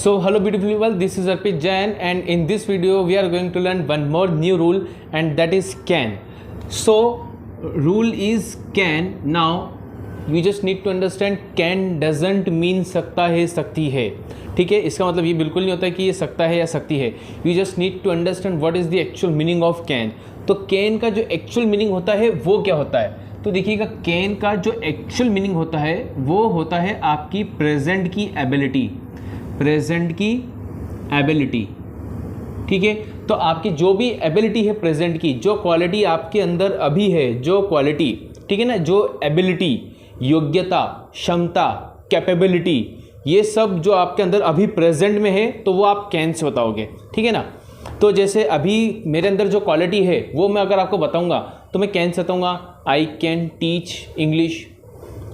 So hello beautiful people, this is Arpit Jain and in this video we are going to learn one more new rule and that is can. So rule is can. Now you just need to understand can doesn't mean सकता है सकती है, ठीक है। इसका मतलब ये बिल्कुल नहीं होता है कि ये सकता है या सकती है। You just need to understand what is the actual meaning of can. तो कैन का जो एक्चुअल मीनिंग होता है वो क्या होता है, तो देखिएगा कैन का जो एक्चुअल मीनिंग होता है वो होता है आपकी प्रेजेंट की एबिलिटी, प्रेजेंट की एबिलिटी, ठीक है। तो आपकी जो भी एबिलिटी है प्रेजेंट की, जो क्वालिटी आपके अंदर अभी है, जो क्वालिटी, ठीक है ना, जो एबिलिटी, योग्यता, क्षमता, कैपेबिलिटी, ये सब जो आपके अंदर अभी प्रेजेंट में है तो वो आप कैन से बताओगे, ठीक है ना। तो जैसे अभी मेरे अंदर जो क्वालिटी है वो मैं अगर आपको बताऊंगा तो मैं कैन से बताऊंगा I can teach English,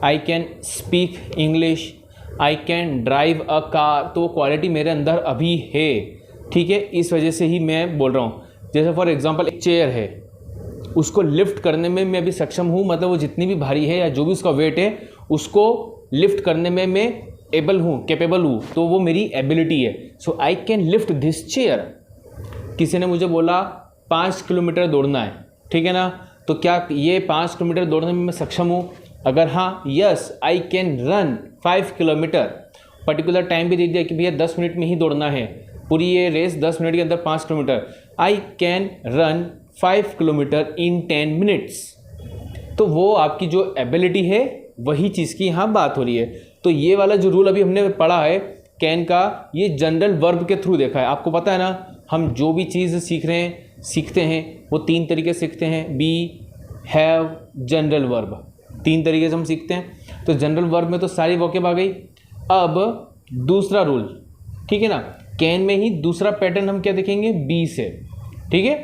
I can speak English, I can drive a car. तो वो क्वालिटी मेरे अंदर अभी है, ठीक है, इस वजह से ही मैं बोल रहा हूँ। जैसे फॉर एग्जांपल एक चेयर है, उसको लिफ्ट करने में मैं अभी सक्षम हूँ, मतलब वो जितनी भी भारी है या जो भी उसका वेट है उसको लिफ्ट करने में मैं एबल हूँ, कैपेबल हूँ, तो वो मेरी एबिलिटी है। So I can lift this chair. किसी ने मुझे बोला 5 किलोमीटर दौड़ना है, ठीक है ना, तो क्या ये 5 किलोमीटर दौड़ने में मैं सक्षम हूँ? अगर हाँ, yes I can run 5 kilometre. Particular time भी दे दिया कि भैया 10 मिनट में ही दौड़ना है, पूरी ये रेस 10 मिनट के अंदर 5 kilometre. I can run 5 kilometre in 10 minutes. तो वो आपकी जो एबिलिटी है वही चीज़ की यहाँ बात हो रही है। तो ये वाला जो रूल अभी हमने पढ़ा है कैन का, ये जनरल वर्ब के थ्रू देखा है। आपको पता है ना, हम जो भी चीज़ सीखते हैं वो 3 तरीके से सीखते हैं, बी, हैव, जनरल वर्ब, 3 तरीके से हम सीखते हैं। तो जनरल वर्ब में तो सारी वोकेब आ गई। अब दूसरा रूल, ठीक है ना, कैन में ही दूसरा पैटर्न हम क्या देखेंगे, बी से, ठीक है,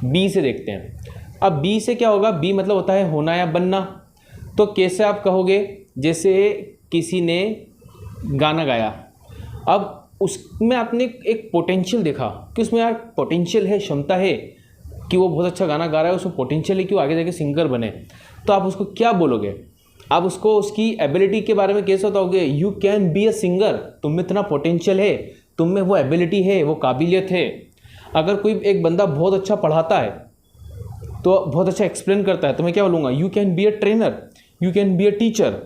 बी से देखते हैं। अब बी से क्या होगा, बी मतलब होता है होना या बनना। तो कैसे आप कहोगे, जैसे किसी ने गाना गाया, अब उसमें आपने एक पोटेंशियल देखा कि उसमें यार पोटेंशियल है, क्षमता है कि वो बहुत अच्छा गाना गा रहा है, उसमें पोटेंशियल है कि वो आगे जाके सिंगर बने। तो आप उसको क्या बोलोगे, आप उसको उसकी एबिलिटी के बारे में कैसे बताओगे, you can be a singer, तुम में इतना पोटेंशियल है, तुम में वो एबिलिटी है, वो काबिलियत है। अगर कोई एक बंदा बहुत अच्छा पढ़ाता है, तो बहुत अच्छा एक्सप्लेन करता है, तो मैं क्या बोलूँगा, you can be a trainer, you can be a teacher.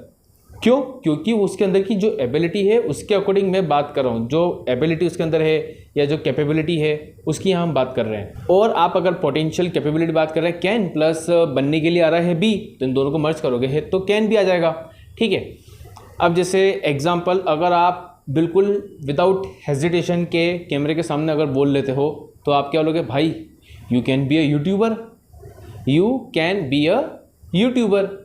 क्यों? क्योंकि उसके अंदर की जो एबिलिटी है उसके अकॉर्डिंग मैं बात कर रहा हूँ, जो एबिलिटी उसके अंदर है या जो कैपेबिलिटी है उसकी यहाँ हम बात कर रहे हैं। और आप अगर पोटेंशियल कैपेबिलिटी बात कर रहे हैं, कैन प्लस बनने के लिए आ रहा है बी, तो इन दोनों को मर्ज करोगे है तो कैन भी आ जाएगा, ठीक है। अब जैसे एग्जाम्पल, अगर आप बिल्कुल विदाउट हेजिटेशन के कैमरे के सामने अगर बोल लेते हो तो आप क्या बोलोगे, भाई you can be a YouTuber, you can be a YouTuber,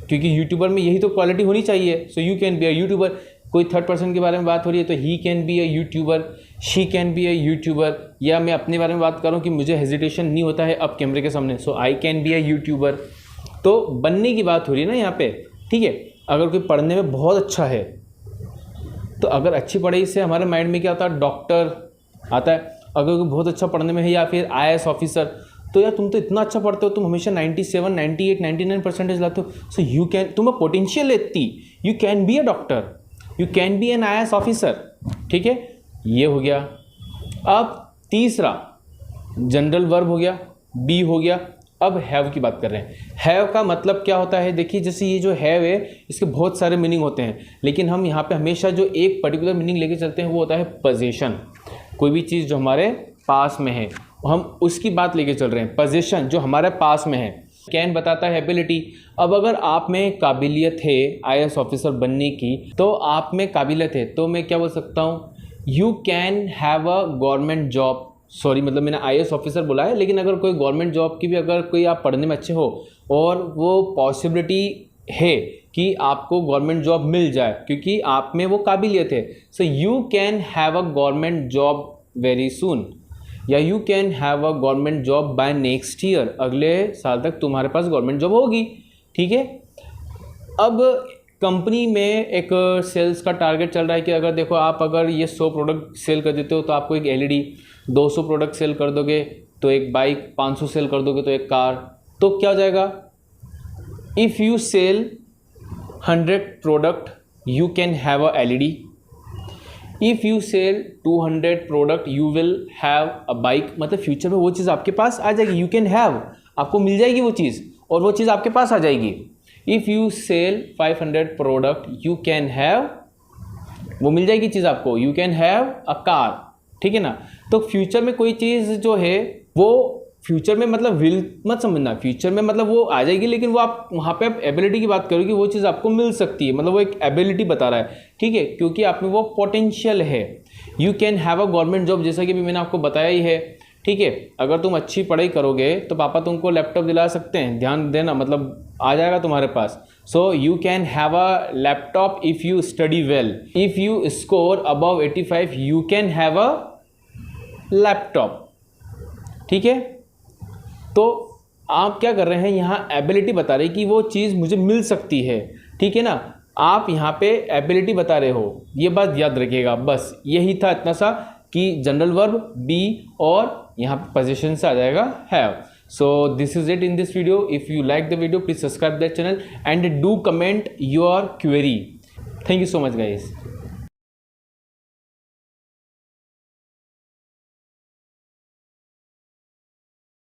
क्योंकि यूट्यूबर में यही तो क्वालिटी होनी चाहिए। सो you can be a YouTuber. कोई थर्ड पर्सन के बारे में बात हो रही है तो he can be a YouTuber, she can be a YouTuber. या मैं अपने बारे में बात करूँ कि मुझे हेजिटेशन नहीं होता है अब कैमरे के सामने, so I can be a YouTuber. तो बनने की बात हो रही है ना यहाँ पे, ठीक है। अगर कोई पढ़ने में बहुत अच्छा है, तो अगर अच्छी पढ़ाई से हमारे माइंड में क्या आता है, डॉक्टर आता है। अगर कोई बहुत अच्छा पढ़ने में है या फिर IAS ऑफिसर, तो यार तुम तो इतना अच्छा पढ़ते हो, तुम हमेशा 97, 98, 99% लाते हो, सो यू कैन, तुम्हें पोटेंशियल है इतनी, you can be a doctor, you can be an IAS officer, ठीक है। ये हो गया। अब तीसरा जनरल वर्ब हो गया, बी हो गया। अब हैव की बात कर रहे हैं। हैव का मतलब क्या होता है, देखिए जैसे ये जो हैव है इसके बहुत सारे मीनिंग होते हैं, लेकिन हम यहाँ पे हमेशा जो एक पर्टिकुलर मीनिंग लेके चलते हैं वो होता है पोजीशन। कोई भी चीज़ जो हमारे पास में है हम उसकी बात लेके चल रहे हैं, पोजीशन जो हमारे पास में है। कैन बताता है एबिलिटी। अब अगर आप में काबिलियत है IAS ऑफिसर बनने की, तो आप में काबिलियत है, तो मैं क्या बोल सकता हूँ, you can have a government job. Sorry, मतलब मैंने IAS ऑफिसर बोला है, लेकिन अगर कोई गवर्नमेंट जॉब की भी, अगर कोई आप पढ़ने में अच्छे हो और वो पॉसिबिलिटी है कि आपको गवर्नमेंट जॉब मिल जाए क्योंकि आप में वो काबिलियत है, so you can have a government job very soon, या you can have a government job by next year, अगले साल तक तुम्हारे पास गवर्नमेंट जॉब होगी, ठीक है। अब कंपनी में एक सेल्स का टारगेट चल रहा है कि अगर देखो आप अगर ये 100 प्रोडक्ट सेल कर देते हो तो आपको एक LED, 200 प्रोडक्ट सेल कर दोगे तो एक बाइक, 500 सेल कर दोगे तो एक कार, तो क्या हो जाएगा, if you sell 100 product you can have a LED, if you sell 200 product you will have a bike, मतलब फ्यूचर में वो चीज़ आपके पास आ जाएगी, यू कैन हैव, आपको मिल जाएगी वो चीज़ और वो चीज़ आपके पास आ जाएगी। If you sell 500 product you can have, वो मिल जाएगी चीज़ आपको, you can have a car, ठीक है ना। तो फ्यूचर में कोई चीज़ जो है वो फ्यूचर में मतलब विल मत समझना, फ्यूचर में मतलब वो आ जाएगी, लेकिन वो आप वहाँ पे आप एबिलिटी की बात करोगे, वो चीज़ आपको मिल सकती है, मतलब वो एक एबिलिटी बता रहा है, ठीक है, क्योंकि आप में वो पोटेंशियल है। You can have a government job, जैसा कि भी मैंने आपको बताया ही है, ठीक है। अगर तुम अच्छी पढ़ाई करोगे तो पापा तुमको लैपटॉप दिला सकते हैं, ध्यान देना, मतलब आ जाएगा तुम्हारे पास। So you can have a laptop if you study well, if you score above 85 you can have a laptop, ठीक है। तो आप क्या कर रहे हैं, यहाँ एबिलिटी बता रहे कि वो चीज़ मुझे मिल सकती है, ठीक है ना। आप यहाँ पे एबिलिटी बता रहे हो, ये बात याद रखिएगा। बस यही था इतना सा कि जनरल वर्ब बी और यहाँ पे पोजीशन से आ जाएगा have. So this is it in this video. If you like the video please subscribe that channel and do comment your query. Thank you so much guys.